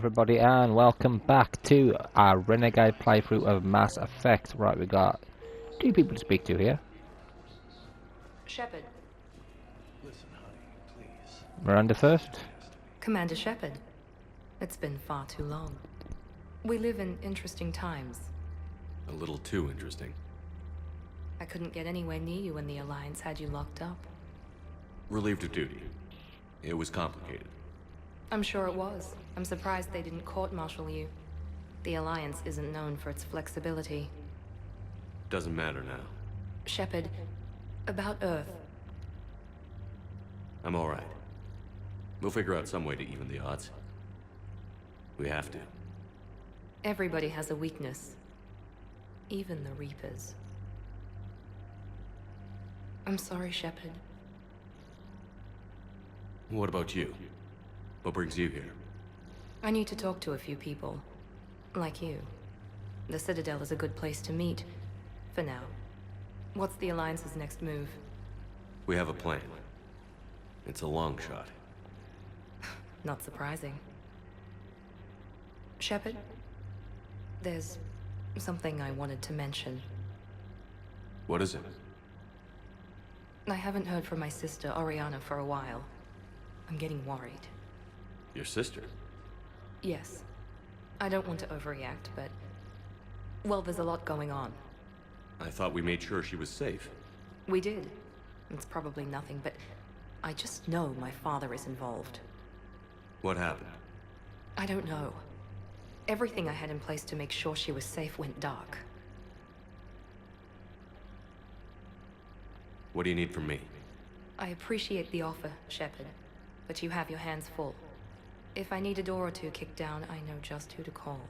everybody, and welcome back to our Renegade playthrough of Mass Effect. Right, we got two people to speak to here. Shepard. Listen, honey, please. Miranda first. Commander Shepard. It's been far too long. We live in interesting times. A little too interesting. I couldn't get anywhere near you when the Alliance had you locked up. Relieved of duty. It was complicated. I'm sure it was. I'm surprised they didn't court-martial you. The Alliance isn't known for its flexibility. Doesn't matter now. Shepard, about Earth. I'm alright. We'll figure out some way to even the odds. We have to. Everybody has a weakness. Even the Reapers. I'm sorry, Shepard. What about you? What brings you here? I need to talk to a few people. Like you. The Citadel is a good place to meet. For now. What's the Alliance's next move? We have a plan. It's a long shot. Not surprising. Shepard? There's something I wanted to mention. What is it? I haven't heard from my sister, Oriana, for a while. I'm getting worried. Your sister? Yes. I don't want to overreact, but... well, there's a lot going on. I thought we made sure she was safe. We did. It's probably nothing, but... I just know my father is involved. What happened? I don't know. Everything I had in place to make sure she was safe went dark. What do you need from me? I appreciate the offer, Shepard, but you have your hands full. If I need a door or two kicked down, I know just who to call.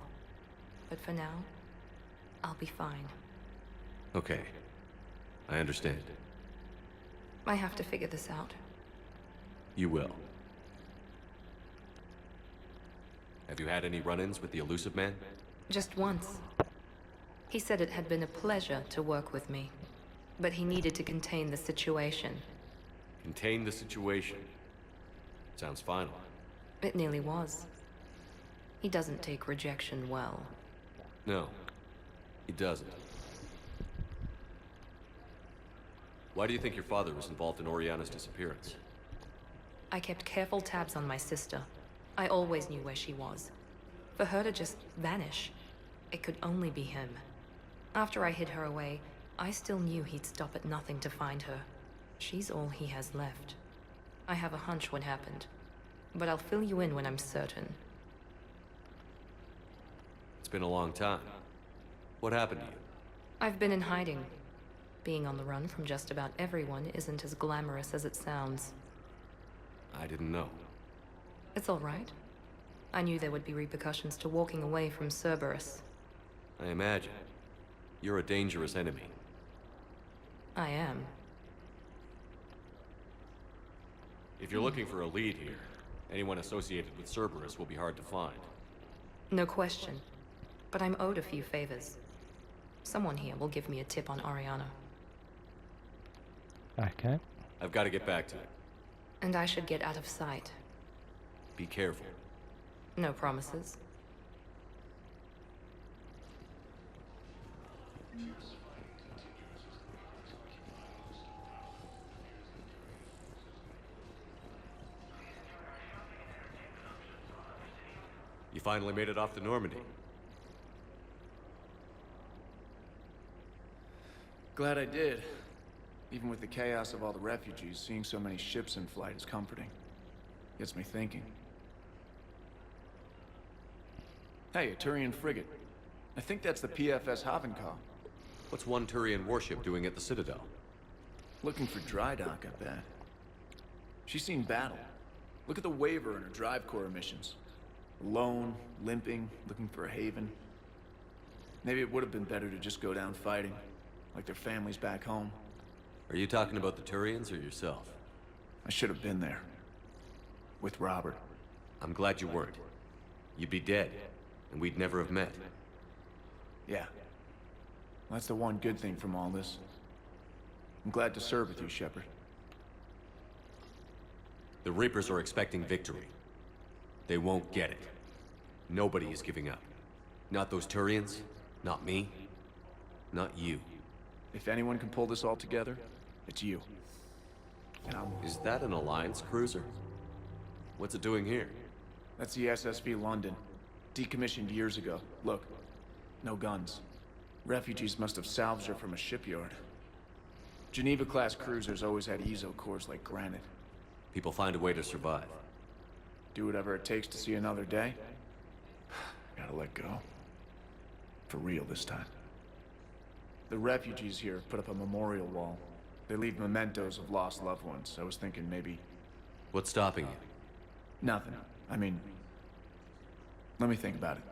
But for now, I'll be fine. Okay. I understand. I have to figure this out. You will. Have you had any run-ins with the Elusive Man? Just once. He said it had been a pleasure to work with me, but he needed to contain the situation. Contain the situation. Sounds final. It nearly was. He doesn't take rejection well. No, he doesn't. Why do you think your father was involved in Oriana's disappearance? I kept careful tabs on my sister. I always knew where she was. For her to just vanish, it could only be him. After I hid her away, I still knew he'd stop at nothing to find her. She's all he has left. I have a hunch what happened, but I'll fill you in when I'm certain. It's been a long time. What happened to you? I've been in hiding. Being on the run from just about everyone isn't as glamorous as it sounds. I didn't know. It's all right. I knew there would be repercussions to walking away from Cerberus. I imagine. You're a dangerous enemy. I am. If you're looking for a lead here, anyone associated with Cerberus will be hard to find. No question. But I'm owed a few favors. Someone here will give me a tip on Oriana. Okay. I've got to get back to it. And I should get out of sight. Be careful. No promises. You finally made it off to Normandy. Glad I did. Even with the chaos of all the refugees, seeing so many ships in flight is comforting. Gets me thinking. Hey, a Turian frigate. I think that's the PFS Havenkaw. What's one Turian warship doing at the Citadel? Looking for dry dock, I bet. She's seen battle. Look at the waiver in her drive core emissions. Alone, limping, looking for a haven. Maybe it would have been better to just go down fighting, like their families back home. Are you talking about the Turians or yourself? I should have been there. With Robert. I'm glad you weren't. You'd be dead, and we'd never have met. Yeah. That's the one good thing from all this. I'm glad to serve with you, Shepard. The Reapers are expecting victory. They won't get it. Nobody is giving up. Not those Turians, not me, not you. If anyone can pull this all together, it's you. And Is that an Alliance cruiser? What's it doing here? that's the SSV London. Decommissioned years ago. Look, no guns. Refugees must have salvaged her from a shipyard. Geneva-class cruisers always had eezo cores like granite. People find a way to survive. Do whatever it takes to see another day. Gotta let go. For real this time. The refugees here put up a memorial wall. They leave mementos of lost loved ones. I was thinking maybe... What's stopping you? Nothing. I mean... Let me think about it.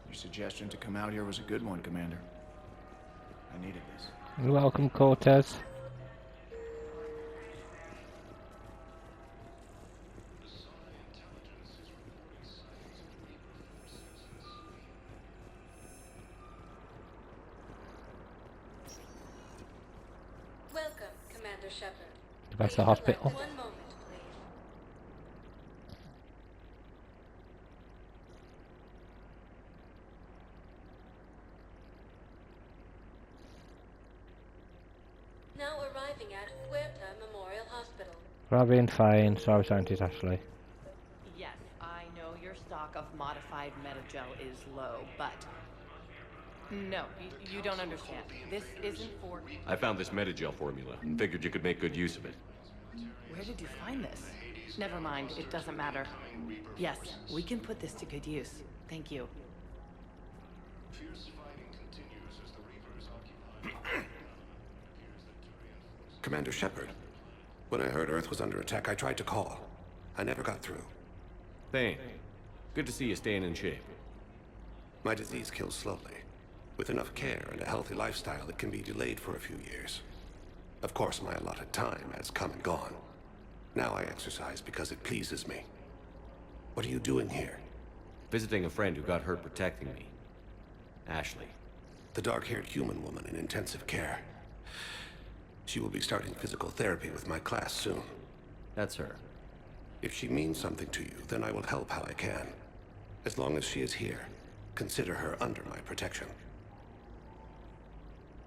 Your suggestion to come out here was a good one, Commander. I needed this. You're welcome, Cortez. Welcome, Commander Shepard. Back to the hospital. One moment, please. Now arriving at Huerta Memorial Hospital. Ravi fine. Sorry, scientist Ashley. Yes, I know your stock of modified metagel is low, but... No, you don't understand. This isn't for... I found this metagel formula and figured you could make good use of it. Where did you find this? Never mind, it doesn't matter. Yes, we can put this to good use. Thank you. Commander Shepard, when I heard Earth was under attack, I tried to call. I never got through. Thane, good to see you staying in shape. My disease kills slowly. With enough care and a healthy lifestyle, it can be delayed for a few years. Of course, my allotted time has come and gone. Now I exercise because it pleases me. What are you doing here? Visiting a friend who got hurt protecting me. Ashley. The dark-haired human woman in intensive care. She will be starting physical therapy with my class soon. That's her. If she means something to you, then I will help how I can. As long as she is here, consider her under my protection.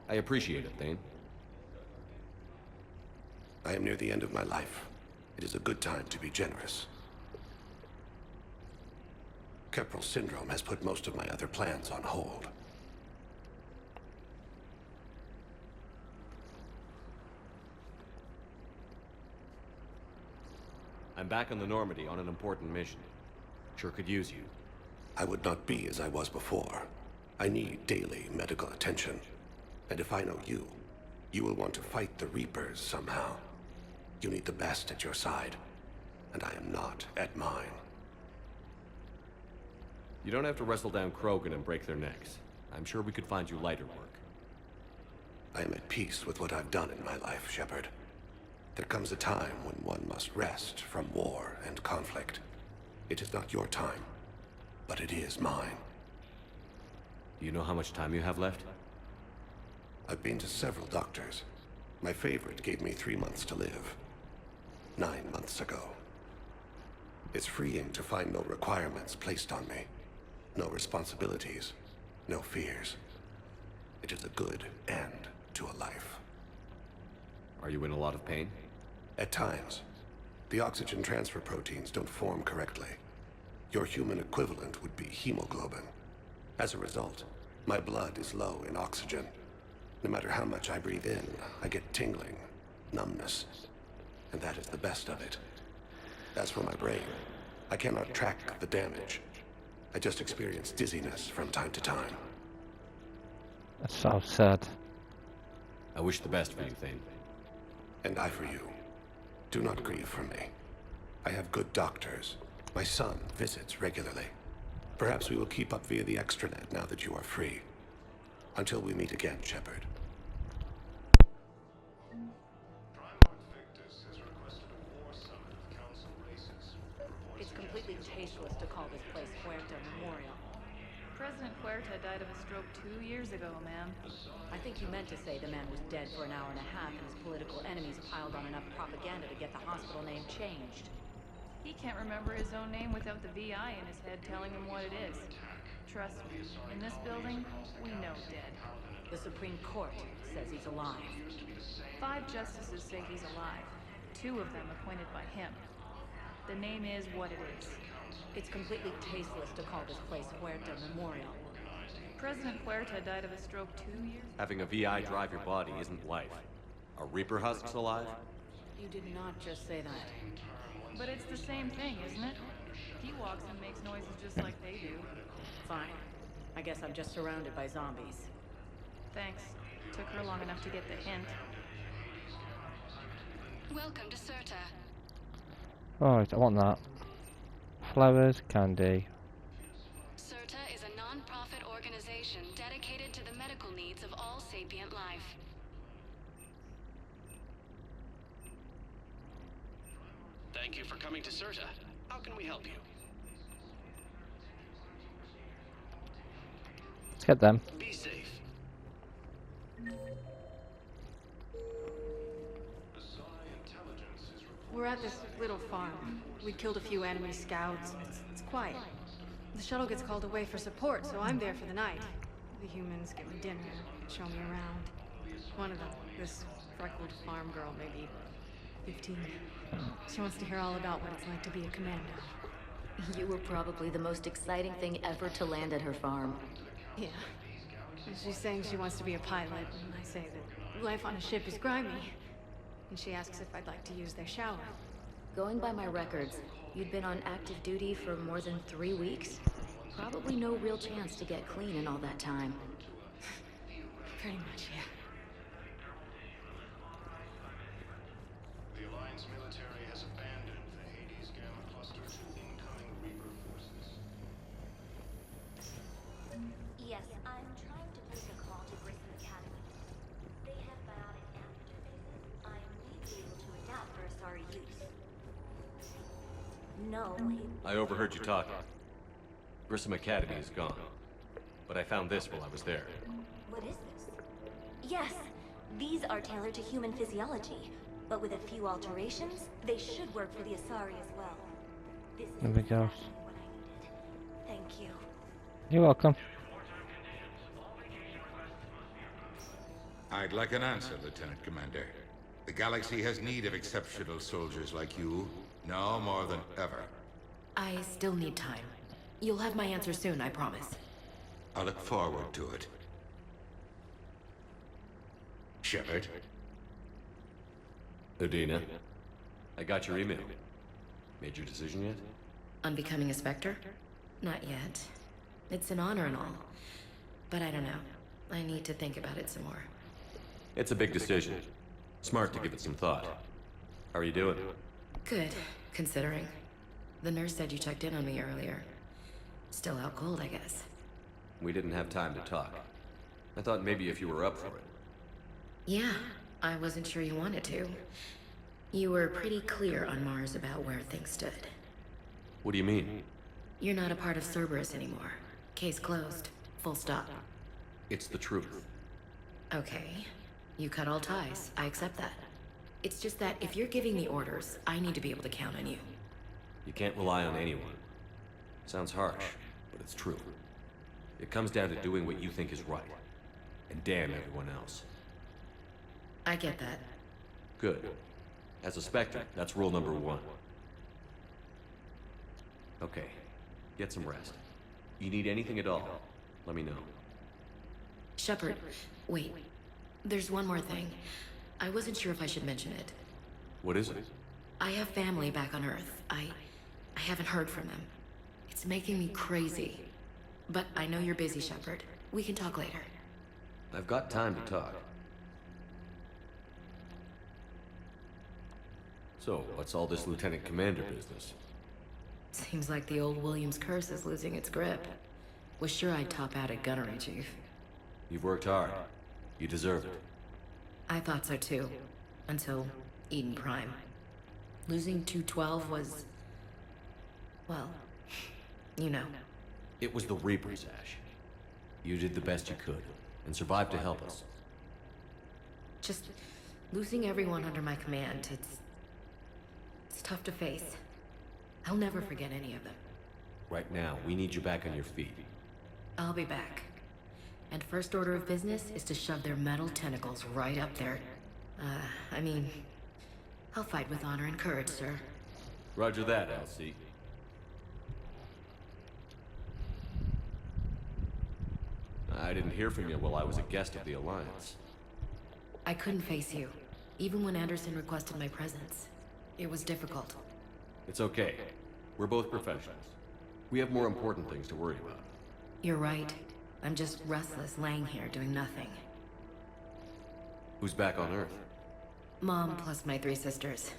I appreciate it, Thane. I am near the end of my life. It is a good time to be generous. Keppel syndrome has put most of my other plans on hold. I'm back on the Normandy on an important mission. Sure could use you. I would not be as I was before. I need daily medical attention. And if I know you, you will want to fight the Reapers somehow. You need the best at your side, and I am not at mine. You don't have to wrestle down Krogan and break their necks. I'm sure we could find you lighter work. I am at peace with what I've done in my life, Shepard. There comes a time when one must rest from war and conflict. It is not your time, but it is mine. Do you know how much time you have left? I've been to several doctors. My favorite gave me 3 months to live. 9 months ago. It's freeing to find no requirements placed on me. No responsibilities. No fears. It is a good end to a life. Are you in a lot of pain? At times. The oxygen transfer proteins don't form correctly. Your human equivalent would be hemoglobin. As a result, my blood is low in oxygen. No matter how much I breathe in, I get tingling, numbness, and that is the best of it. As for my brain, I cannot track the damage. I just experience dizziness from time to time. That's so sad. I wish the best for you, Thane. And I for you. Do not grieve for me. I have good doctors. My son visits regularly. Perhaps we will keep up via the extranet now that you are free. Until we meet again, Shepard. It's completely tasteless to call this place Huerta Memorial. President Huerta died of a stroke 2 years ago, ma'am. I think you meant to say the man was dead for an hour and a half and his political enemies piled on enough propaganda to get the hospital name changed. He can't remember his own name without the VI in his head telling him what it is. Trust me, in this building, we know dead. The Supreme Court says he's alive. 5 justices say he's alive. 2 of them appointed by him. The name is what it is. It's completely tasteless to call this place Huerta Memorial. President Huerta died of a stroke 2 years ago. Having a VI drive your body isn't life. Are Reaper husks alive? You did not just say that. But it's the same thing, isn't it? He walks and makes noises just like they do. Fine. I guess I'm just surrounded by zombies. Thanks. Took her long enough to get the hint. Welcome to Serta. Right, I want that. Flowers, candy. Serta is a non-profit organization dedicated to the medical needs of all sapient life. Thank you for coming to Serta. How can we help you? Let's get them. Be safe. We're at this little farm. We killed a few enemy scouts. It's quiet. The shuttle gets called away for support, so I'm there for the night. The humans get me dinner, show me around. One of them, this freckled farm girl, maybe 15. She wants to hear all about what it's like to be a commando. You were probably the most exciting thing ever to land at her farm. Yeah. And she's saying she wants to be a pilot, and I say that life on a ship is grimy. And she asks if I'd like to use their shower. Going by my records, you'd been on active duty for more than 3 weeks. Probably no real chance to get clean in all that time. Pretty much, yeah. The Alliance military has abandoned the Hades Gamma Cluster to incoming Reaper forces. Yes, I'm trying to place a call to Grissom Academy. They have biotic amp interfaces I may be able to adapt for Asari use. No, I overheard you talking. Grissom Academy is gone. But I found this while I was there. what is this? Yes, these are tailored to human physiology, but with a few alterations, they should work for the Asari as well. This is There we go. exactly what I needed. Thank you. You're welcome. I'd like an answer, Lieutenant Commander. The galaxy has need of exceptional soldiers like you, now more than ever. I still need time. You'll have my answer soon, I promise. I look forward to it. Shepard? Udina, I got your email. Made your decision yet? On becoming a Spectre? Not yet. It's an honor and all. But I don't know. I need to think about it some more. It's a big decision. Smart to give it some thought. How are you doing? Good, considering. The nurse said you checked in on me earlier. Still out cold, I guess. We didn't have time to talk. I thought maybe if you were up for it. Yeah, I wasn't sure you wanted to. You were pretty clear on Mars about where things stood. What do you mean? You're not a part of Cerberus anymore. Case closed. Full stop. It's the truth. Okay. You cut all ties. I accept that. It's just that if you're giving me orders, I need to be able to count on you. You can't rely on anyone. Sounds harsh, but it's true. It comes down to doing what you think is right. And damn everyone else. I get that. Good. As a Spectre, that's rule number 1. Okay. Get some rest. You need anything at all, let me know. Shepard, wait. There's one more thing. I wasn't sure if I should mention it. What is it? I have family back on Earth. I haven't heard from them. It's making me crazy. But I know you're busy, Shepard. We can talk later. I've got time to talk. So, what's all this Lieutenant Commander business? Seems like the old Williams curse is losing its grip. Was sure I'd top out at gunnery, Chief. You've worked hard. You deserve it. I thought so too. Until Eden Prime. Losing 212 was... well, you know. It was the Reapers, Ash. You did the best you could, and survived to help us. Just losing everyone under my command, it's tough to face. I'll never forget any of them. Right now, we need you back on your feet. I'll be back. And first order of business is to shove their metal tentacles right up there. I mean, I'll fight with honor and courage, sir. Roger that, Elsie. I didn't hear from you while I was a guest of the Alliance. I couldn't face you, even when Anderson requested my presence. It was difficult. It's okay. We're both professionals. We have more important things to worry about. You're right. I'm just restless, laying here doing nothing. Who's back on Earth? Mom plus my 3 sisters.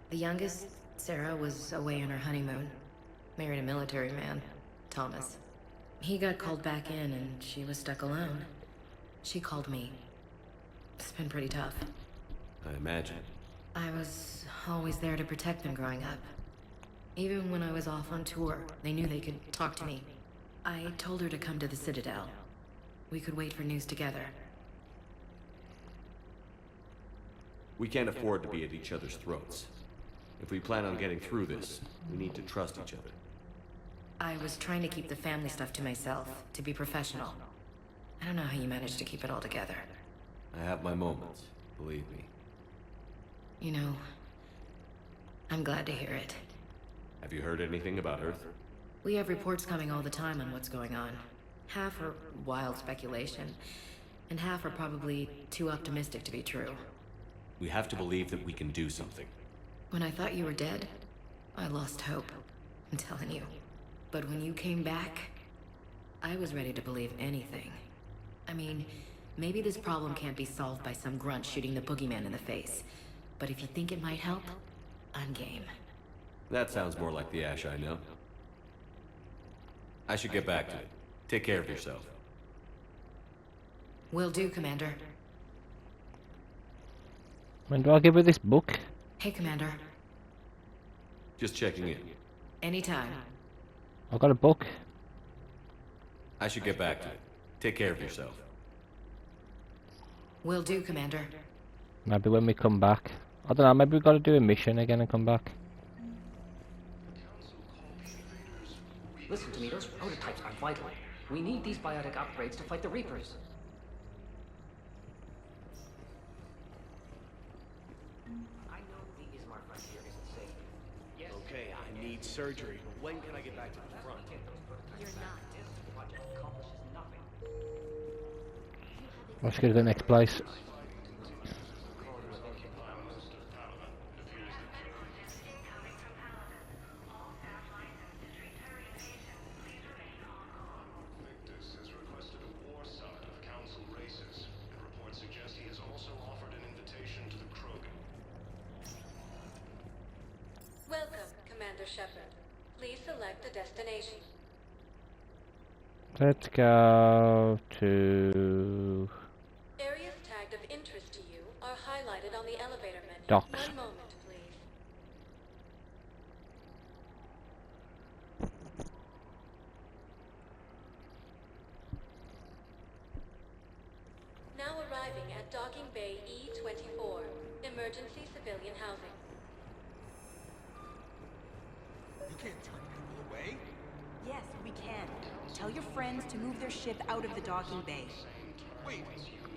The youngest, Sarah, was away on her honeymoon. Married a military man, Thomas. He got called back in and she was stuck alone. She called me. It's been pretty tough. I imagine. I was always there to protect them growing up. Even when I was off on tour, they knew they could talk to me. I told her to come to the Citadel. We could wait for news together. We can't afford to be at each other's throats. If we plan on getting through this, we need to trust each other. I was trying to keep the family stuff to myself, to be professional. I don't know how you managed to keep it all together. I have my moments, believe me. You know, I'm glad to hear it. Have you heard anything about Earth? We have reports coming all the time on what's going on. Half are wild speculation, and half are probably too optimistic to be true. We have to believe that we can do something. When I thought you were dead, I lost hope. I'm telling you. But when you came back, I was ready to believe anything. I mean, maybe this problem can't be solved by some grunt shooting the boogeyman in the face. But if you think it might help, I'm game. That sounds more like the Ash I know. I should get back to it. Take care of yourself. Will do, Commander. When do I give her this book? Hey, Commander. Just checking in. Anytime. I got a book. I should get back to it. Take care of yourself. Will do, Commander. Maybe when we come back. I don't know, maybe we've got to do a mission again and come back. Listen to me, those prototypes are vital. We need these biotic upgrades to fight the Reapers. I know the Ismar frontier isn't safe. Yes. Okay, I need surgery, but when can I get back to the front? You're not. This project accomplishes nothing. Let's go to the next place. Destination. Let's go to Areas tagged of interest to you are highlighted on the elevator menu. Docks. 1 moment, please. Now arriving at Docking Bay E-24, emergency civilian housing. You can't turn people away. Yes, we can. Tell your friends to move their ship out of the docking bay. Wait,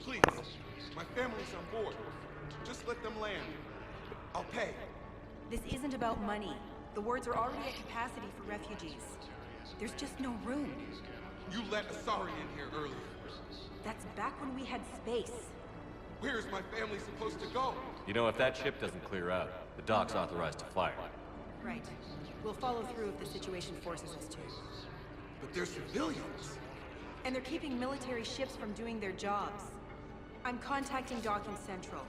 please. My family's on board. Just let them land. I'll pay. This isn't about money. The wards are already at capacity for refugees. There's just no room. You let Asari in here earlier. That's back when we had space. Where is my family supposed to go? You know, if that ship doesn't clear out, the dock's authorized to fire. Right. We'll follow through if the situation forces us to. But they're civilians. And they're keeping military ships from doing their jobs. I'm contacting Docking Central.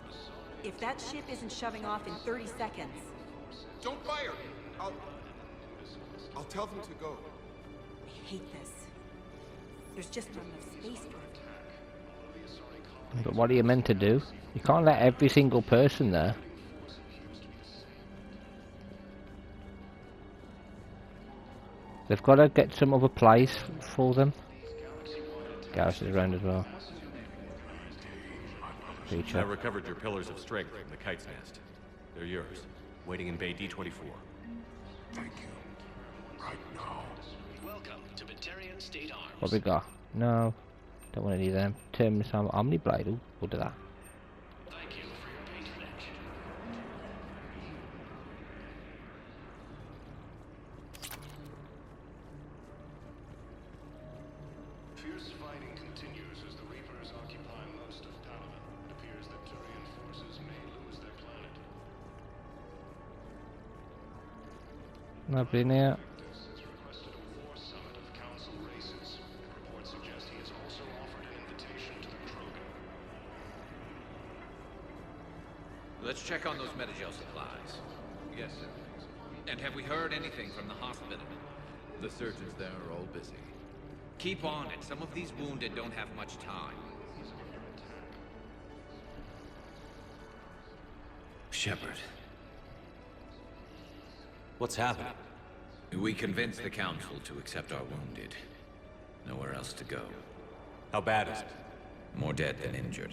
If that ship isn't shoving off in 30 seconds... Don't fire! I'll tell them to go. I hate this. There's just not enough space for it. But what are you meant to do? You can't let every single person there. They've got to get some other place for them. Garrus is around as well. I recovered your pillars of strength from the kite's nest. They're yours, waiting in Bay D-24. Thank you. Right now. Welcome to Batarian State Arms. What we got? No. Don't want any of them. Terminus armor, Omniblade. Ooh, we'll do that. Thank you for your patronage. Fierce fighting continues as the Reapers occupy most of Palaven. It appears that Turian forces may lose their planet. Nobody near. Has requested a war summit of Council races. Reports suggest he has also offered an invitation to the Krogan. Let's check on those Metagel supplies. Yes, sir. And have we heard anything from the hospital? The surgeons there are all busy. Keep on it. Some of these wounded don't have much time. Shepard. What's happening? We convinced the Council to accept our wounded. Nowhere else to go. How bad is it? More dead than injured.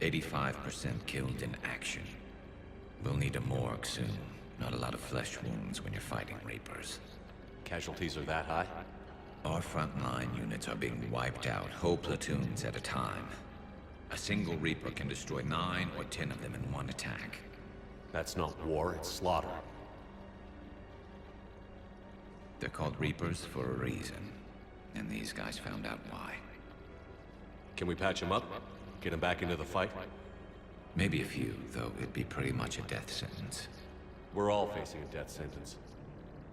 85% killed in action. We'll need a morgue soon. Not a lot of flesh wounds when you're fighting Reapers. Casualties are that high? Our frontline units are being wiped out, whole platoons at a time. A single Reaper can destroy 9 or 10 of them in one attack. That's not war, it's slaughter. They're called Reapers for a reason. And these guys found out why. Can we patch them up? Get them back into the fight? Maybe a few, though it'd be pretty much a death sentence. We're all facing a death sentence.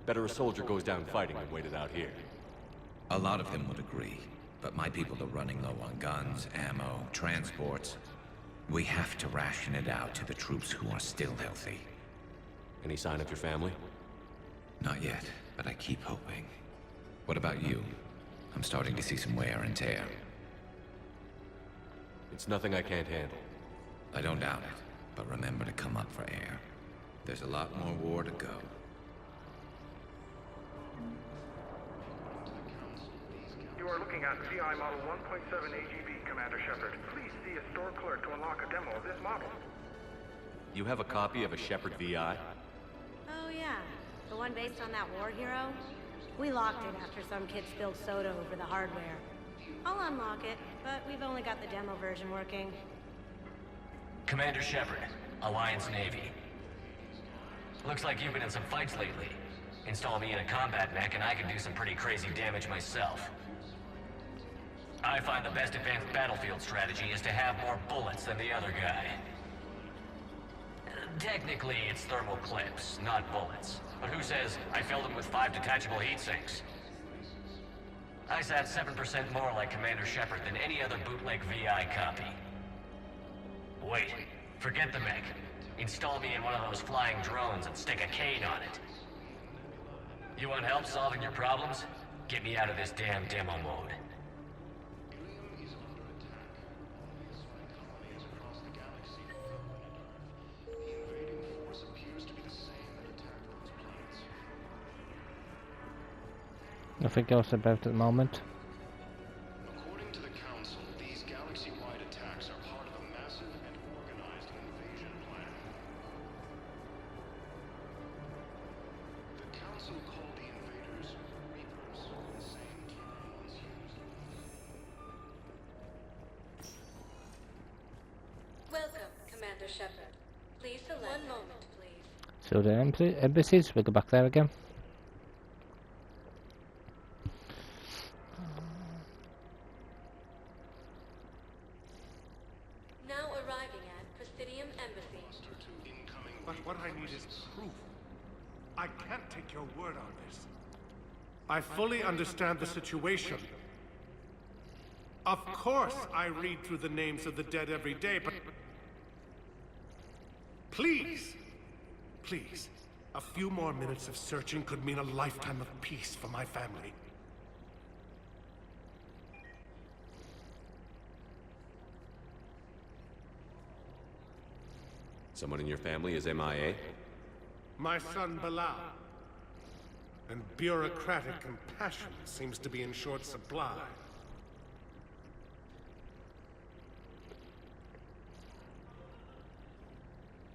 Better a soldier goes down fighting than waited out here. A lot of them would agree, but my people are running low on guns, ammo, transports. We have to ration it out to the troops who are still healthy. Any sign of your family? Not yet, but I keep hoping. What about you? I'm starting to see some wear and tear. It's nothing I can't handle. I don't doubt it, but remember to come up for air. There's a lot more war to go. You are looking at CI Model 1.7 AGB, Commander Shepard. Please see a store clerk to unlock a demo of this model. You have a copy of a Shepard VI? Oh yeah, the one based on that war hero? We locked it after some kid spilled soda over the hardware. I'll unlock it, but we've only got the demo version working. Commander Shepard, Alliance Navy. Looks like you've been in some fights lately. Install me in a combat mech and I can do some pretty crazy damage myself. I find the best advanced battlefield strategy is to have more bullets than the other guy. Technically, it's thermal clips, not bullets. But who says I filled them with 5 detachable heat sinks? I sat 7% more like Commander Shepard than any other bootleg VI copy. Wait, forget the mech. Install me in one of those flying drones and stick a cane on it. You want help solving your problems? Get me out of this damn demo mode. Nothing else about it at the moment. According to the Council, these galaxy-wide attacks are part of a massive and organized invasion plan. The Council called the invaders Reapers, the same term once used. Welcome, Commander Shepard. Please select. One moment, please. So the embassies, we'll go back there again. Now arriving at Presidium Embassy. But what I need is proof. I can't take your word on this. I fully understand the situation. Of course I read through the names of the dead every day, but... Please! Please. A few more minutes of searching could mean a lifetime of peace for my family. Someone in your family is MIA? My son Bilal. And bureaucratic compassion seems to be in short supply.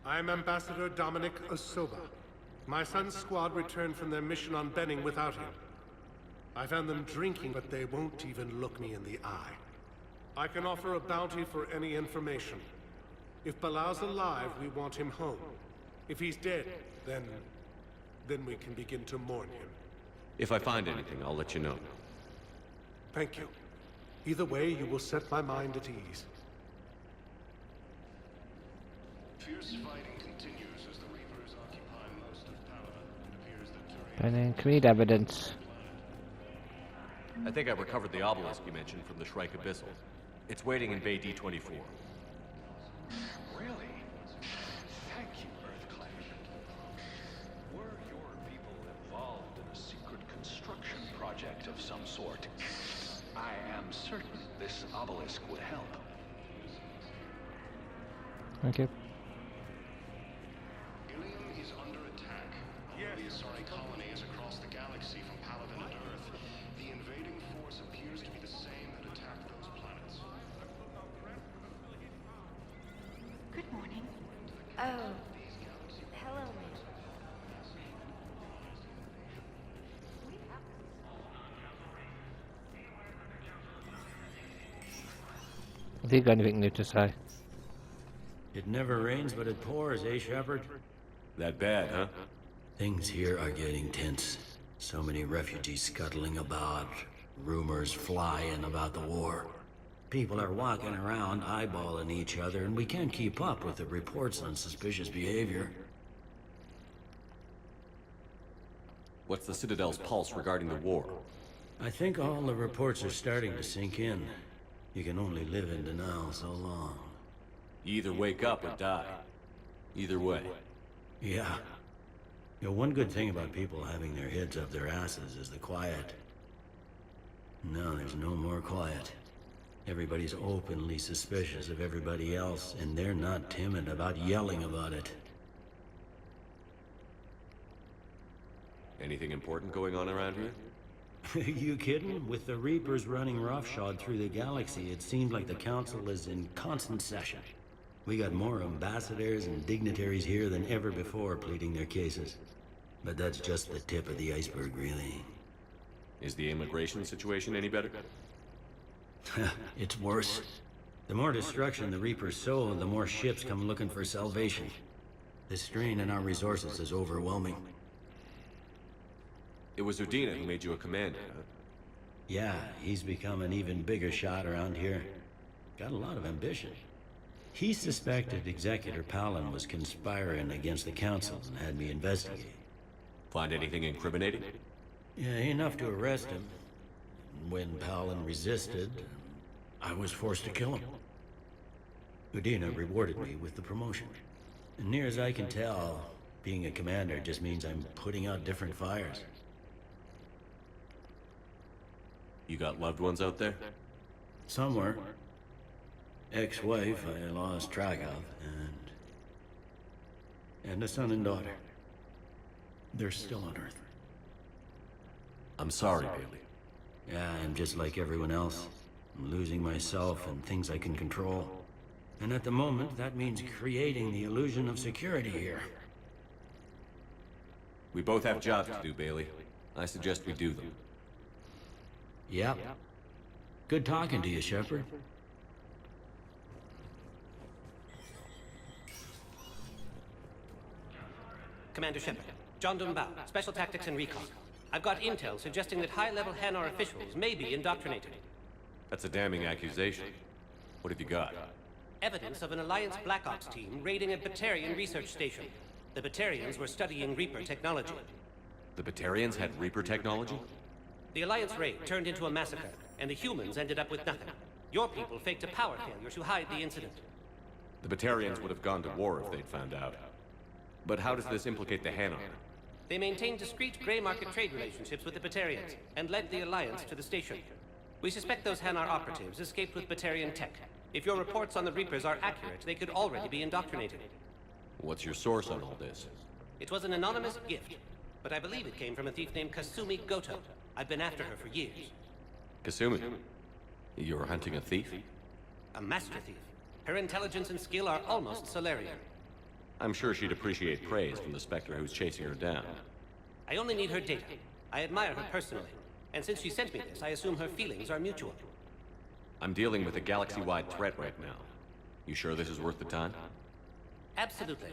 I'm Ambassador Dominic Osoba. My son's squad returned from their mission on Benning without him. I found them drinking, but they won't even look me in the eye. I can offer a bounty for any information. If Bilal's alive, we want him home. If he's dead, then we can begin to mourn him. If I find anything, I'll let you know. Thank you. Either way, you will set my mind at ease. Fierce fighting continues as the Reapers occupy most of Paladin. It appears that Brennan, can we need evidence? I think I recovered the obelisk you mentioned from the Shrike Abyssal. It's waiting in Bay D-24. Really? Thank you, Earthclave. Were your people involved in a secret construction project of some sort? I am certain this obelisk would help. Thank you. Ilium is under attack. Although the Asari colony is across the galaxy from Paladin and Earth, the invading force appears to be the same that attacked those planets. Good morning. Oh. Hello, ma'am. Have you got anything new to say? It never rains, but it pours, eh, Shepard? That bad, huh? Things here are getting tense. So many refugees scuttling about, rumors flying about the war. People are walking around eyeballing each other, and we can't keep up with the reports on suspicious behavior. What's the Citadel's pulse regarding the war? I think all the reports are starting to sink in. You can only live in denial so long. You either wake up or die. Either way. Yeah. You know, one good thing about people having their heads up their asses is the quiet. No, there's no more quiet. Everybody's openly suspicious of everybody else, and they're not timid about yelling about it. Anything important going on around here? You kidding? With the Reapers running roughshod through the galaxy, it seems like the Council is in constant session. We got more ambassadors and dignitaries here than ever before pleading their cases. But that's just the tip of the iceberg, really. Is the immigration situation any better? It's worse. The more destruction the Reapers sow, the more ships come looking for salvation. The strain on our resources is overwhelming. It was Udina who made you a commander, huh? Yeah, he's become an even bigger shot around here. Got a lot of ambition. He suspected Executor Palin was conspiring against the Council and had me investigate. Find anything incriminating? Yeah, enough to arrest him. When Palin resisted, I was forced to kill him. Udina rewarded me with the promotion. And near as I can tell, being a commander just means I'm putting out different fires. You got loved ones out there? Somewhere. Ex-wife I lost track of, and a son and daughter. They're still on Earth. I'm sorry, Bailey. Yeah, I'm just like everyone else. I'm losing myself and things I can control. And at the moment, that means creating the illusion of security here. We both have jobs to do, Bailey. I suggest we do them. Yep. Good talking to you, Shepard. Commander Shepard, John Dumbao, Special Tactics and Recon. I've got intel suggesting that high-level Hanar officials may be indoctrinated. That's a damning accusation. What have you got? Evidence of an Alliance Black Ops team raiding a Batarian research station. The Batarians were studying Reaper technology. The Batarians had Reaper technology? The Alliance raid turned into a massacre, and the humans ended up with nothing. Your people faked a power failure to hide the incident. The Batarians would have gone to war if they'd found out. But how does this implicate the Hanar? They maintained discreet gray market trade relationships with the Batarians, and led the Alliance to the station. We suspect those Hanar operatives escaped with Batarian tech. If your reports on the Reapers are accurate, they could already be indoctrinated. What's your source on all this? It was an anonymous gift, but I believe it came from a thief named Kasumi Goto. I've been after her for years. Kasumi? You're hunting a thief? A master thief. Her intelligence and skill are almost Solarian. I'm sure she'd appreciate praise from the Spectre who's chasing her down. I only need her data. I admire her personally. And since she sent me this, I assume her feelings are mutual. I'm dealing with a galaxy-wide threat right now. You sure this is worth the time? Absolutely.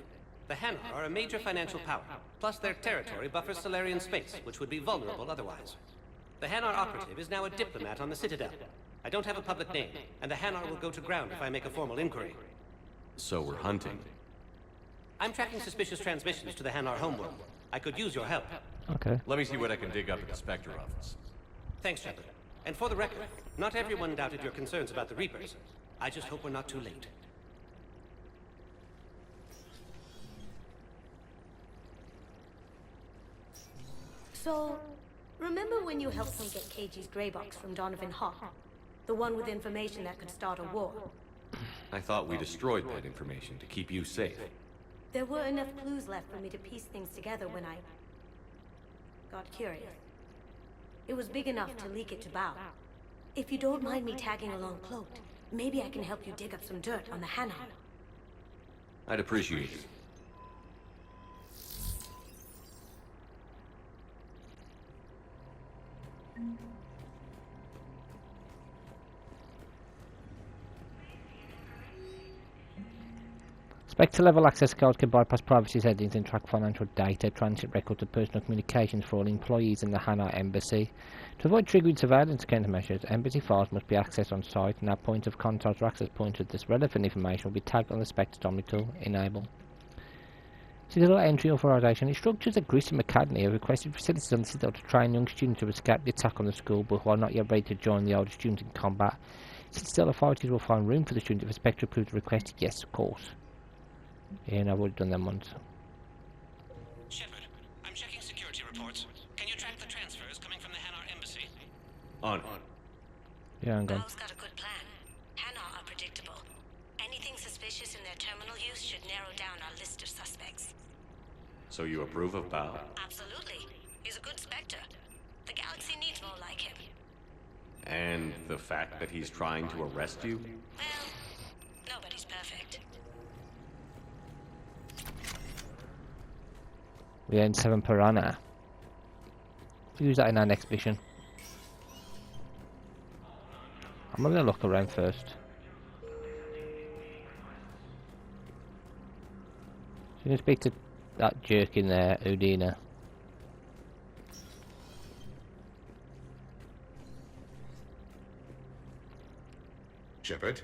The Hanar are a major financial power, plus their territory buffers Solarian space, which would be vulnerable otherwise. The Hanar operative is now a diplomat on the Citadel. I don't have a public name, and the Hanar will go to ground if I make a formal inquiry. So we're hunting. I'm tracking suspicious transmissions to the Hanar homeworld. I could use your help. Okay. Let me see what I can dig up at the Spectre office. Thanks, Shepard. And for the record, not everyone doubted your concerns about the Reapers. I just hope we're not too late. So, remember when you helped me get KG's grey box from Donovan Hawk? The one with information that could start a war? I thought we destroyed that information to keep you safe. There were enough clues left for me to piece things together when I got curious. It was big enough to leak it to Bao. If you don't mind me tagging along cloaked, maybe I can help you dig up some dirt on the Hanar. I'd appreciate it. Spectre level access cards can bypass privacy settings and track financial data, transit records and personal communications for all employees in the Hanar embassy. To avoid triggering surveillance countermeasures, embassy files must be accessed on site, and our point of contact or access points with this relevant information will be tagged on the Spectre Domino tool. Enable. Citadel entry authorization. It structures a Grissom Academy have requested facilities on the Citadel to train young students to escape the attack on the school, but who are not yet ready to join the older students in combat. Citadel authorities will find room for the student if a Spectre approves the request. Yes, of course. Yeah, and I've already done them once. Shepard, I'm checking security reports. Can you track the transfers coming from the Hanar embassy? On it. Yeah, I'm gone. Bao's got a good plan. Hanar are predictable. Anything suspicious in their terminal use should narrow down our list of suspects. So you approve of Bao? Absolutely. He's a good Spectre. The galaxy needs more like him. And the fact that he's trying to arrest you? Well, nobody's perfect. We earned 7 piranha. Use that in our next mission. I'm gonna look around first. You can speak to that jerk in there, Udina. Shepard?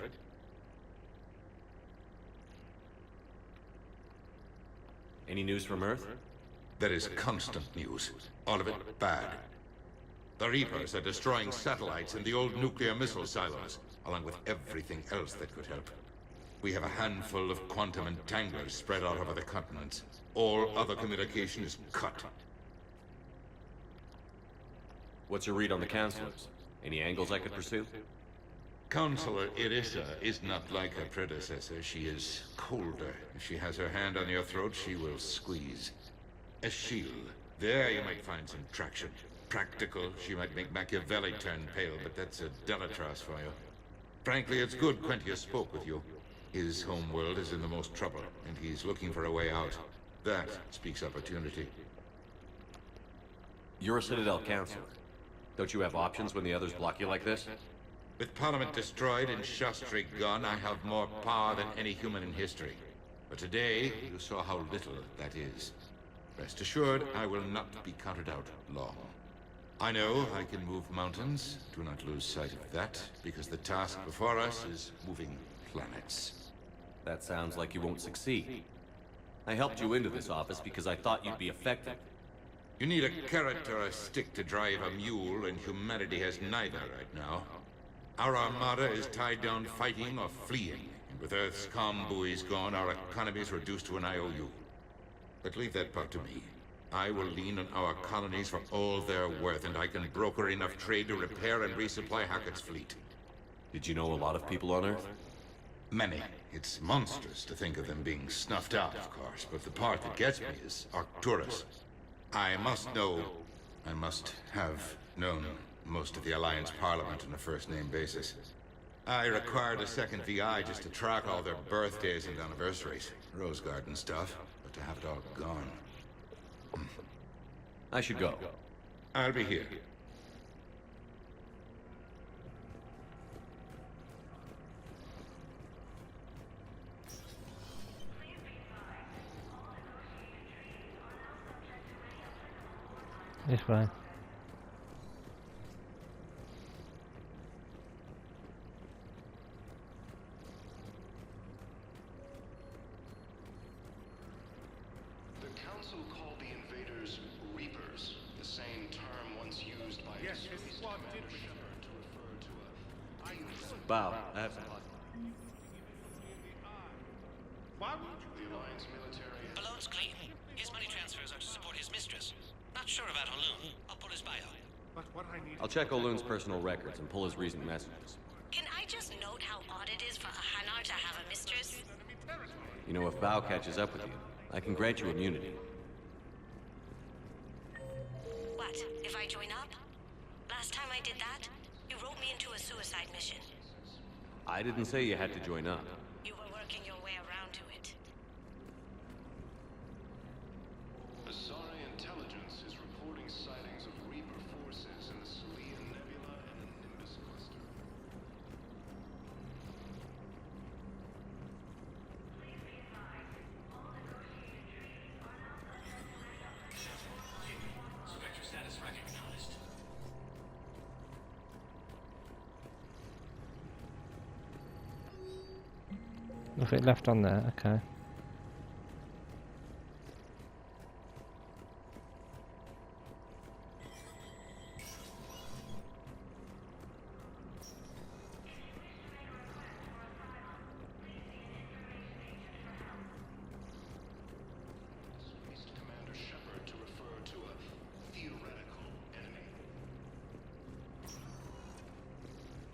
Any news from Earth? There is constant news. All of it bad. The Reapers are destroying satellites and the old nuclear missile silos, along with everything else that could help. We have a handful of quantum entanglers spread out over the continents. All other communication is cut. What's your read on the counselors? Any angles I could pursue? Counselor Irissa is not like her predecessor. She is colder. If she has her hand on your throat, she will squeeze. A shield. There you might find some traction. Practical, she might make Machiavelli turn pale, but that's a Delatras for you. Frankly, it's good Quentius spoke with you. His homeworld is in the most trouble, and he's looking for a way out. That speaks opportunity. You're a Citadel counselor. Don't you have options when the others block you like this? With Parliament destroyed and Shastri gone, I have more power than any human in history. But today, you saw how little that is. Rest assured, I will not be counted out long. I know I can move mountains. Do not lose sight of that, because the task before us is moving planets. That sounds like you won't succeed. I helped you into this office because I thought you'd be effective. You need a carrot or a stick to drive a mule, and humanity has neither right now. Our armada is tied down fighting or fleeing, and with Earth's comm buoys gone, our economy is reduced to an IOU. But leave that part to me. I will lean on our colonies for all they're worth, and I can broker enough trade to repair and resupply Hackett's fleet. Did you know a lot of people on Earth? Many. It's monstrous to think of them being snuffed out, of course, but the part that gets me is Arcturus. I must have known most of the Alliance Parliament on a first-name basis. I required a second VI just to track all their birthdays and anniversaries. Rose garden stuff, but to have it all gone. I should go. I'll be here. This way. The Council called the invaders Reapers, the same term once used by Yes, his squad did to refer to a Bow, I have some... Why would you? The Alliance military... Alone's clean. His money transfers are to support his mistress. Not sure about Alone. I'll pull his bio. But what I need... I'll check Oloon's personal records and pull his recent messages. Can I just note how odd it is for a Hanar to have a mistress? You know, if Bow catches up with you, I can grant you immunity. What, if I join up? Last time I did that, you wrote me into a suicide mission. I didn't say you had to join up. You were working your way around to it. Asari intelligence is reporting sightings of Reaper forces in the Salian Nebula and the Nimbus cluster. Spectre status recognized. Nothing left on there, okay. Commander Shepard to refer to a theoretical enemy.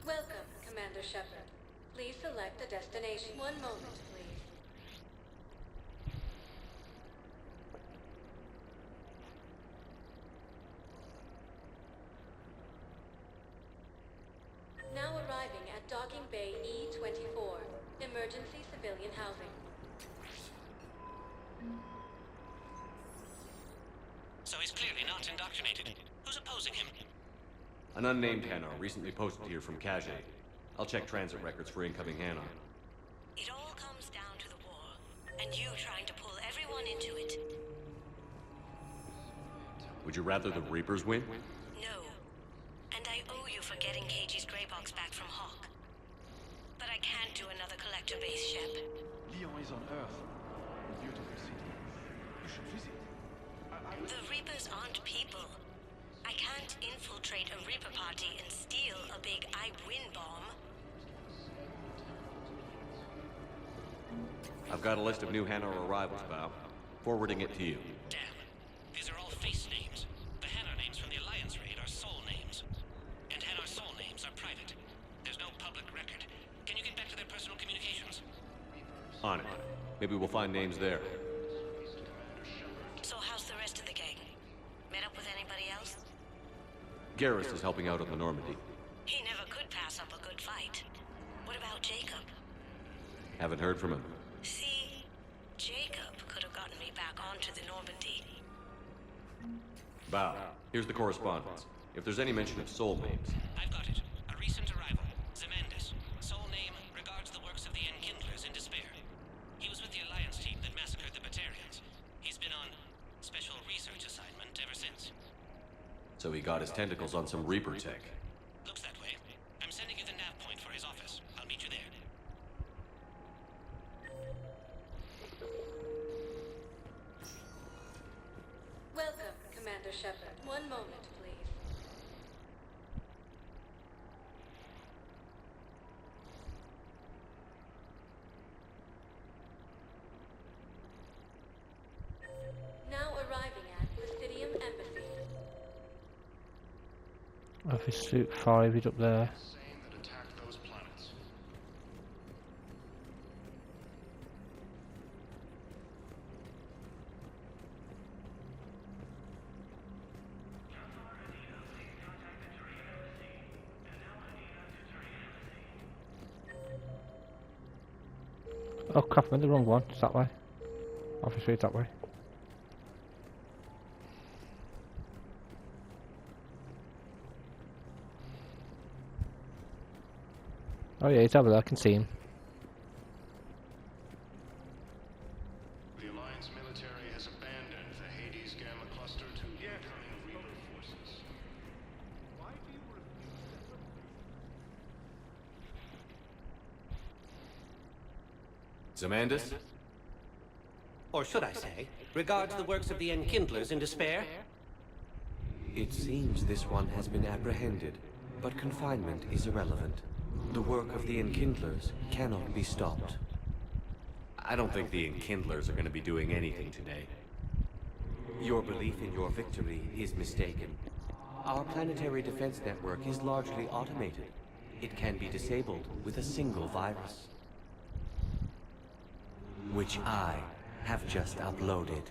Welcome, Commander Shepard. Please select a destination. One moment, please. Now arriving at Docking Bay E-24, emergency civilian housing. So he's clearly not indoctrinated. Who's opposing him? An unnamed Hanar recently posted here from Kajay. I'll check transit records for incoming Hanar. It all comes down to the war, and you trying to pull everyone into it. Would you rather the Reapers win? No. And I owe you for getting KG's Grey Box back from Hawk. But I can't do another collector base, Shep. Lyon is on Earth. A beautiful city. You should visit. The Reapers aren't people. I can't infiltrate a Reaper party and steal a big I win bomb. I've got a list of new Hanar arrivals, Bow. Forwarding it to you. Damn. These are all face names. The Hanar names from the Alliance raid are soul names. And Hanar soul names are private. There's no public record. Can you get back to their personal communications? On it. Maybe we'll find names there. So how's the rest of the gang? Met up with anybody else? Garrus is helping out on the Normandy. He never could pass up a good fight. What about Jacob? Haven't heard from him. See, Jacob could have gotten me back onto the Normandy. Bow, here's the correspondence. If there's any mention of soul names, I've got it. A recent arrival. Zemandis. Soul name regards the works of the Enkindlers in despair. He was with the Alliance team that massacred the Batarians. He's been on special research assignment ever since. so he got his tentacles on some Reaper tech. Looks that way. I'm sending you the nav point for his office. I'll meet you there. Welcome, Commander Shepard. One moment, please. Now arriving at Placidium Embassy. Office Suite 5 is up there. Same that attacked those planets. Oh crap, I'm in the wrong one. It's that way. Obviously it's that way. Oh yeah, he's over there, I can see him. The Alliance military has abandoned the Hades Gamma cluster to incoming Reaper forces. Zamandus? Or should I say, regards the works of the Enkindlers in despair? It seems this one has been apprehended, but confinement is irrelevant. The work of the Enkindlers cannot be stopped. I don't think the Enkindlers are going to be doing anything today. Your belief in your victory is mistaken. Our planetary defense network is largely automated. It can be disabled with a single virus, which I have just uploaded.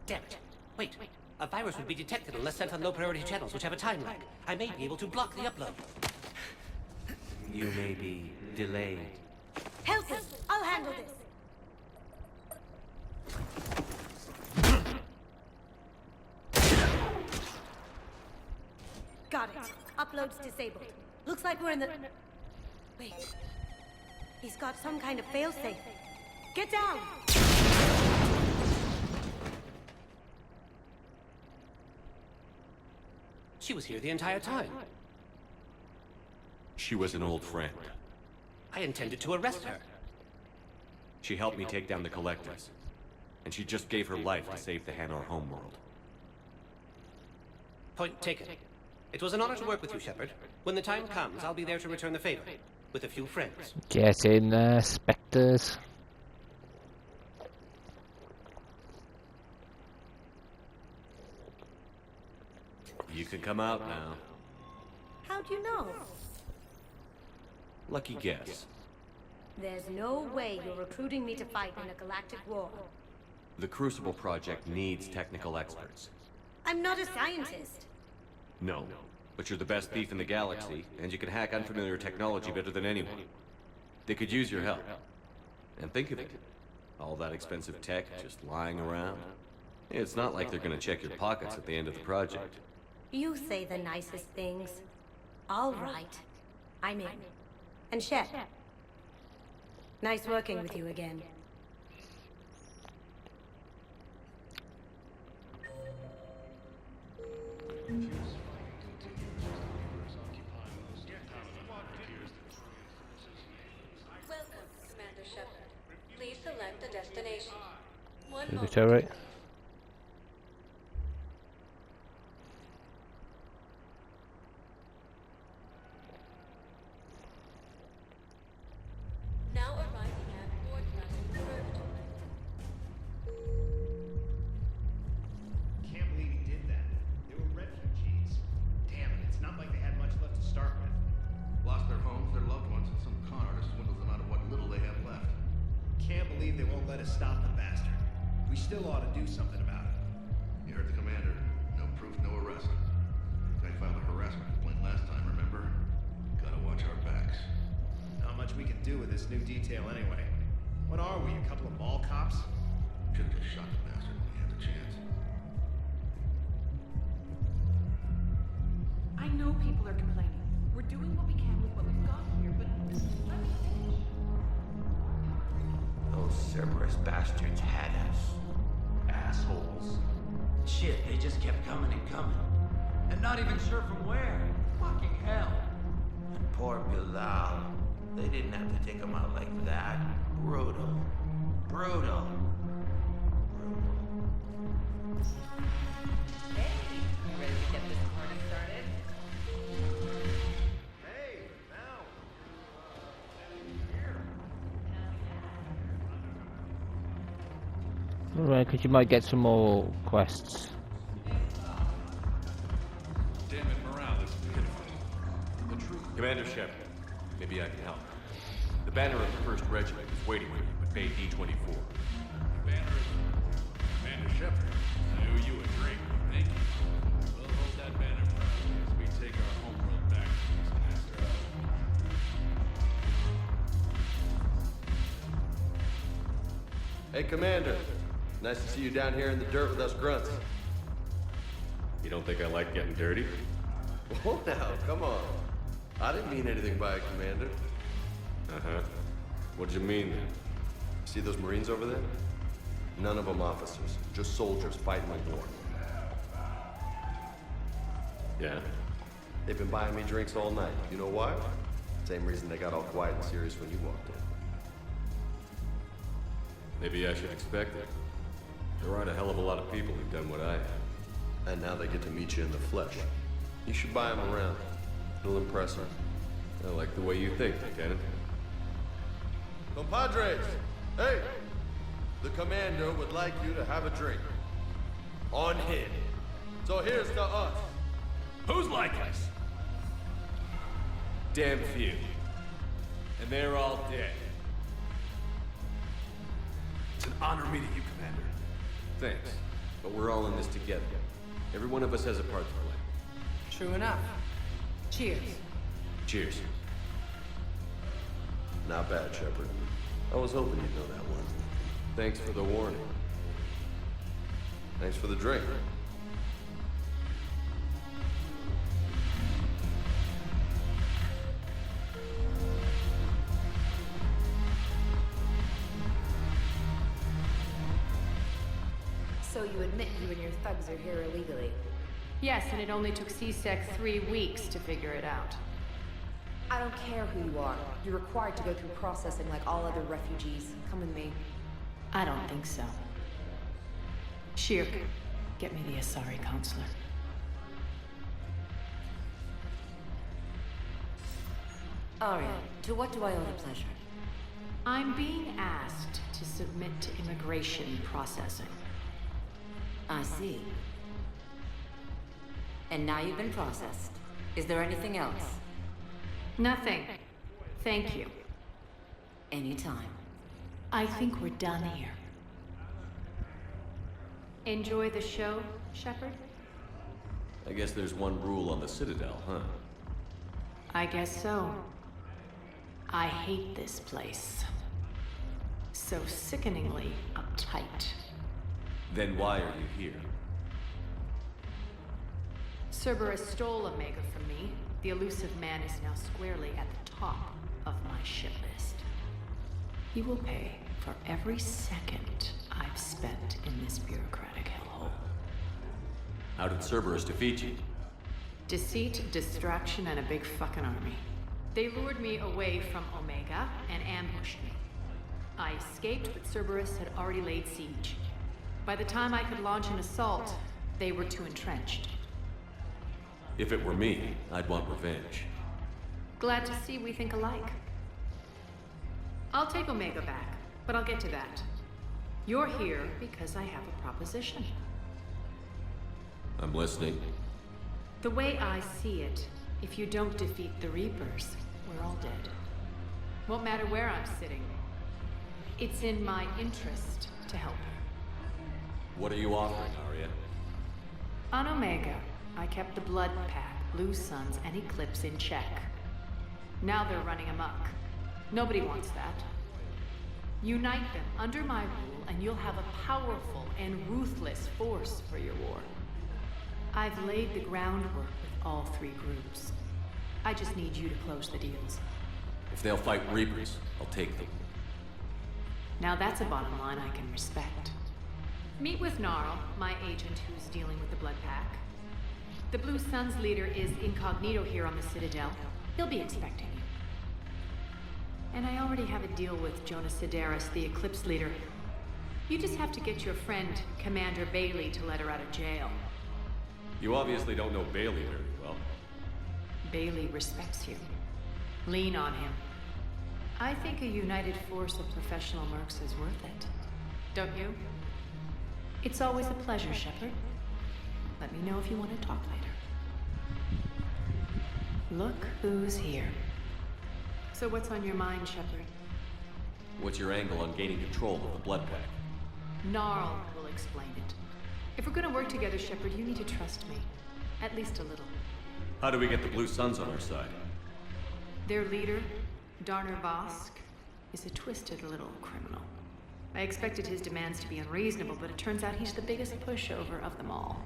Damn it. Wait. A virus would be detected unless sent on low-priority channels, which have a time lag. I may be able to block the upload. You may be delayed. Help him! I'll handle this. Got it. Upload's disabled. Looks like we're in the... Wait. He's got some kind of failsafe. Get down! She was here the entire time. She was an old friend. I intended to arrest her. She helped me take down the Collectors, and she just gave her life to save the Hanar homeworld. Point taken. It was an honor to work with you, Shepard. When the time comes, I'll be there to return the favor. With a few friends. Get in there, Spectres. You can come out now. How'd you know? Lucky guess. There's no way you're recruiting me to fight in a galactic war. The Crucible Project needs technical experts. I'm not a scientist. No, but you're the best thief in the galaxy, and you can hack unfamiliar technology better than anyone. They could use your help. And think of it. All that expensive tech just lying around. It's not like they're gonna check your pockets at the end of the project. You say the nicest things. All right. I'm in. And Shep. Nice working with you again. Welcome, Commander Shepard. Please select a destination. One Is moment. it alright? Now arriving at Ordnance Observatory. Can't believe he did that. They were refugees. Damn it, it's not like they had much left to start with. Lost their homes, their loved ones, and some con artist swindled them out of what little they have left. Can't believe they won't let us stop the bastard. We still ought to do something about it. You heard the commander. No proof, no arrest. Guy filed a harassment complaint last time, remember? Gotta watch our backs. Not much we can do with this new detail anyway. What are we, a couple of mall cops? Should've just shot the bastard when we had the chance. I know people are complaining. We're doing what we can with what we've got here, but let me finish. Those Cerberus bastards had us. Assholes. Shit, they just kept coming and coming. And not even sure from where. Fucking hell. And poor Bilal. They didn't have to take him out like that. Brutal. Brutal. Hey, you ready to get this party started? Hey, now. Alright, because you might get some more quests. Damn it, morale is pitiful. The truth. Commander Shepard, maybe I can help. The banner of the 1st Regiment is waiting for you at Bay D-24. Banner is Commander Shepard. I owe you a drink. Thank you. We'll hold that banner proudly as we take our homeworld back to Beastmaster. Hey, Commander. Nice to see you down here in the dirt with us grunts. You don't think I like getting dirty? Whoa now, come on. I didn't mean anything by it, Commander. Uh-huh. What'd you mean then? See those Marines over there? None of them officers, just soldiers fighting the war. Yeah? They've been buying me drinks all night. You know why? Same reason they got all quiet and serious when you walked in. Maybe I should expect it. There aren't a hell of a lot of people who've done what I have. And now they get to meet you in the flesh. You should buy them around. It'll impress them. I like the way you think, Lieutenant. Compadres! Hey! The Commander would like you to have a drink. On him. So here's to us. Who's like us? Damn few. And they're all dead. It's an honor meeting you, Commander. Thanks. But we're all in this together. Every one of us has a part to play. True enough. Cheers. Cheers. Not bad, Shepard. I was hoping you'd know that one. Thanks for the warning. Thanks for the drink. So you admit you and your thugs are here illegally? Yes, and it only took C-Sec 3 weeks to figure it out. I don't care who you are. You're required to go through processing like all other refugees. Come with me. I don't think so. Shirk, get me the Asari consular. Arya, to what do I owe the pleasure? I'm being asked to submit to immigration processing. I see. And now you've been processed. Is there anything else? Nothing. Thank you. Anytime. I think we're done here. Enjoy the show, Shepard? I guess there's one rule on the Citadel, huh? I guess so. I hate this place. So sickeningly uptight. Then why are you here? Cerberus stole Omega from me. The elusive man is now squarely at the top of my shit list. He will pay for every second I've spent in this bureaucratic hellhole. How did Cerberus defeat you? Deceit, distraction, and a big fucking army. They lured me away from Omega and ambushed me. I escaped, but Cerberus had already laid siege. By the time I could launch an assault, they were too entrenched. If it were me, I'd want revenge. Glad to see we think alike. I'll take Omega back, but I'll get to that. You're here because I have a proposition. I'm listening. The way I see it, if you don't defeat the Reapers, we're all dead. Won't matter where I'm sitting. It's in my interest to help you. What are you offering, Arya? On Omega, I kept the Blood Pack, Blue Suns, and Eclipse in check. Now they're running amok. Nobody wants that. Unite them under my rule, and you'll have a powerful and ruthless force for your war. I've laid the groundwork with all three groups. I just need you to close the deals. If they'll fight Reapers, I'll take them. Now that's a bottom line I can respect. Meet with Gnarl, my agent who's dealing with the Blood Pack. The Blue Suns leader is incognito here on the Citadel. He'll be expecting you. And I already have a deal with Jonas Sidaris, the Eclipse leader. You just have to get your friend, Commander Bailey, to let her out of jail. You obviously don't know Bailey very well. Bailey respects you. Lean on him. I think a united force of professional mercs is worth it. Don't you? It's always a pleasure, Shepard. Let me know if you want to talk later. Look who's here. So what's on your mind, Shepard? What's your angle on gaining control of the Blood Pack? Gnarl will explain it. If we're gonna work together, Shepard, you need to trust me. At least a little. How do we get the Blue Suns on our side? Their leader, Darner Vosk, is a twisted little criminal. I expected his demands to be unreasonable, but it turns out he's the biggest pushover of them all.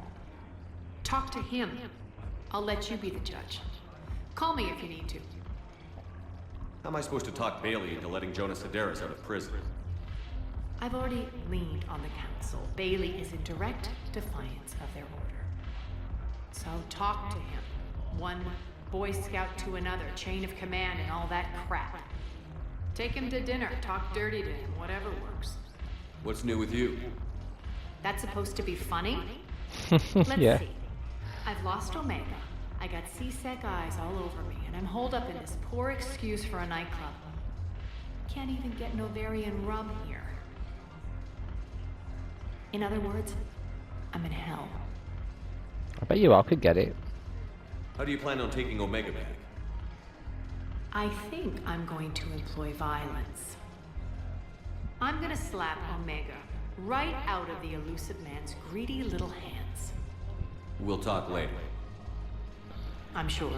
Talk to him. I'll let you be the judge. Call me if you need to. How am I supposed to talk Bailey into letting Jonas Sedaris out of prison? I've already leaned on the council. Bailey is in direct defiance of their order. So talk to him. One Boy Scout to another, chain of command and all that crap. Take him to dinner, talk dirty to him, whatever works. What's new with you? That's supposed to be funny? Let's Yeah. see. I've lost Omega. I got C-Sec eyes all over me, and I'm holed up in this poor excuse for a nightclub. Can't even get an ovarian rub here. In other words, I'm in hell. I bet you I could get it. How do you plan on taking Omega back? I think I'm going to employ violence. I'm gonna slap Omega right out of the elusive man's greedy little hands. We'll talk later. I'm sure.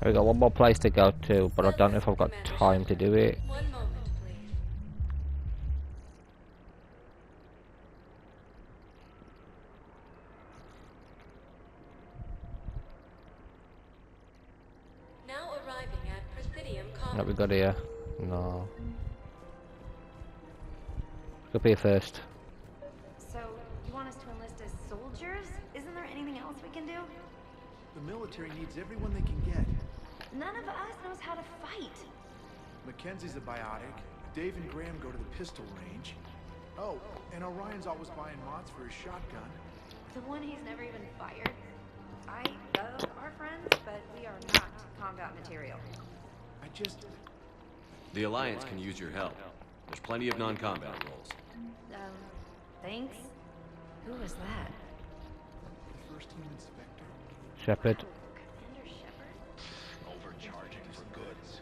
We've got one more place to go to, but I don't know if I've got time to do it. One moment, please. Now arriving at Presidium Commons. What we got here? No. Go here first. So, you want us to enlist as soldiers? Isn't there anything else we can do? The military needs everyone they can get. None of us knows how to fight. Mackenzie's a biotic. Dave and Graham go to the pistol range. Oh, and Orion's always buying mods for his shotgun. The one he's never even fired. I love our friends, but we are not combat material. I just... The Alliance can use your help. There's plenty of non-combat roles. Thanks? Who was that? The first team inspector. Shepard. Commander Shepard? Overcharging for goods.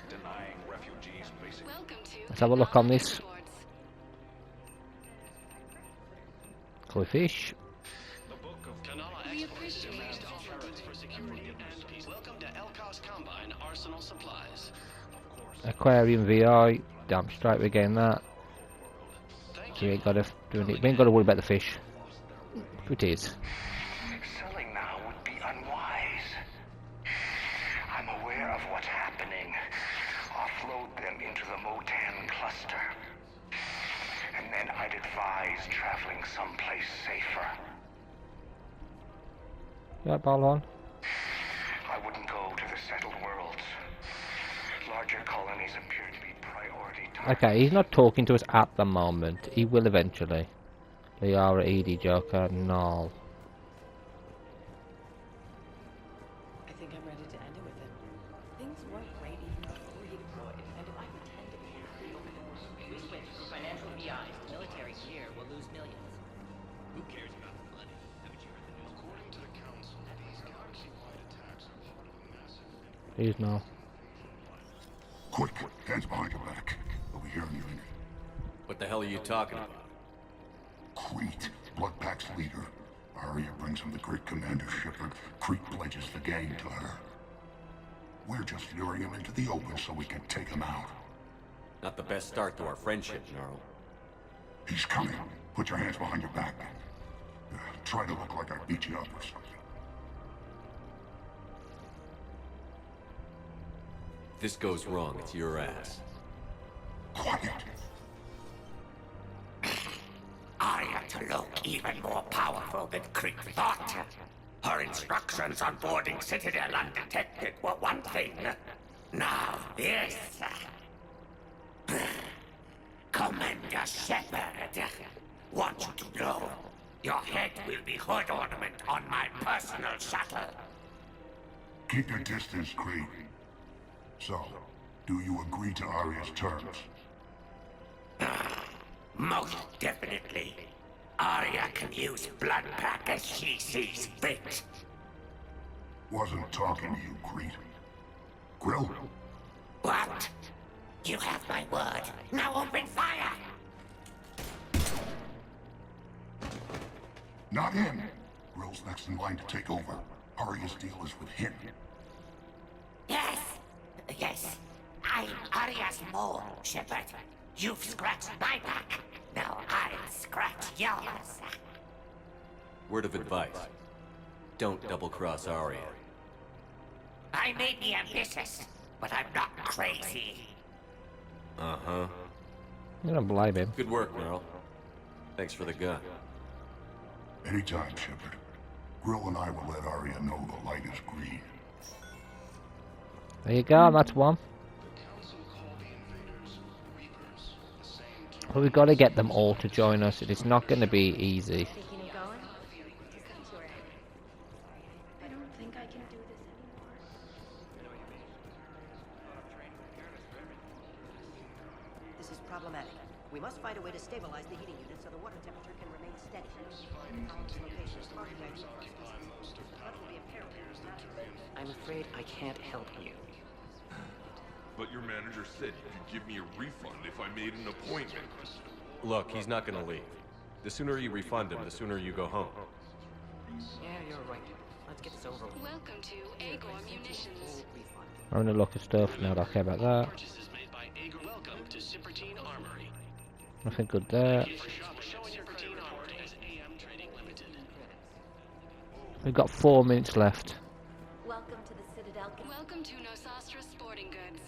Denying refugees basic... Let's have a look on this. Koi fish. We appreciate for security and peace. Welcome to Elcos Combine Arsenal Supplies. Aquarium VI. Damn straight we're getting that. So we ain't got to worry about the fish. It is. Selling now would be unwise. I'm aware of what's happening. Offload them into the Motan cluster. And then I'd advise traveling someplace safer. Yeah, Balon. I wouldn't go to the settled worlds. Larger colonies appear to be priority targets. Okay, he's not talking to us at the moment. He will eventually. Liara, Edie, Joker, no. I think I'm ready to end it with him. Things weren't great even before he deployed, and if I pretend to be happy over the world, we switch from financial VIs to military gear, we'll lose millions. Who cares about the money? Haven't you heard the news? According to the Council, these galaxy-wide attacks are part of a massive... Please no. Quick, hands behind your back. Over here on your unit. What the hell are you talking about? Crete, Bloodpack's leader. Arya brings him the great Commander Shepard. Crete pledges the gang to her. We're just luring him into the open so we can take him out. Not the best start to our friendship, Gnarl. He's coming. Put your hands behind your back. Try to look like I beat you up or something. If this goes wrong, it's your ass. Quiet. Arya to look even more powerful than Crete thought. Her instructions on boarding Citadel undetected were one thing. Now this... Commander Shepard, want you to know, your head will be hood ornament on my personal shuttle. Keep your distance, Crete. So, do you agree to Arya's terms? Most definitely. Arya can use Bloodpack as she sees fit. Wasn't talking to you, Crete. Grill? What? You have my word. Now open fire! Not him. Grill's next in line to take over. Arya's deal is with him. Yes. Yes. I'm Arya's mole, Shepard. You've scratched my back. Now I'll scratch yours. Word of advice. Don't double-cross Arya. I may be ambitious, but I'm not crazy. Uh-huh. You don't blame him. Good work, Merle. Thanks for the gun. Anytime, Shepard. Grill and I will let Arya know the light is green. There you go, that's one. But we've got to get them all to join us. It is not going to be easy. I don't think I can do this anymore. This is problematic. We must find a way to stabilize the heating unit so the water temperature can remain steady. I'm afraid I can't help you. But your manager said you could give me a refund if I made an appointment. Look, he's not gonna leave. The sooner you refund him, the sooner you go home. Yeah, you're right. Let's get this over with. Welcome to Agor Munitions. I'm going to look at stuff, now I don't care about that. Welcome to Cypertine Armory. Nothing good there. We've got 4 minutes left. Welcome to the Citadel. Welcome to Nosastra Sporting Goods.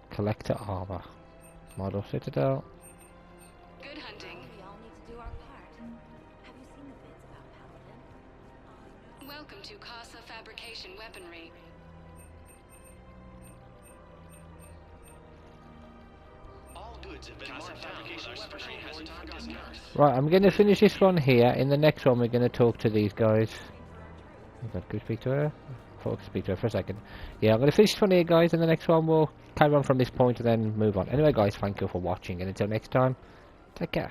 Collector armor. Model Citadel. Good hunting. We all need to do our part. Have you seen the vids about Paladin? Welcome to Casa Fabrication Weaponry. All goods have been marked down. Our Cypertine has targeted North. Right, I'm going to finish this one here. In the next one, we're going to talk to these guys. Can we speak to her? I thought I could speak to her for a second. Yeah, I'm going to finish this one here, guys. In the next one, we'll carry on from this point and then move on. Anyway, guys, thank you for watching. And until next time, take care.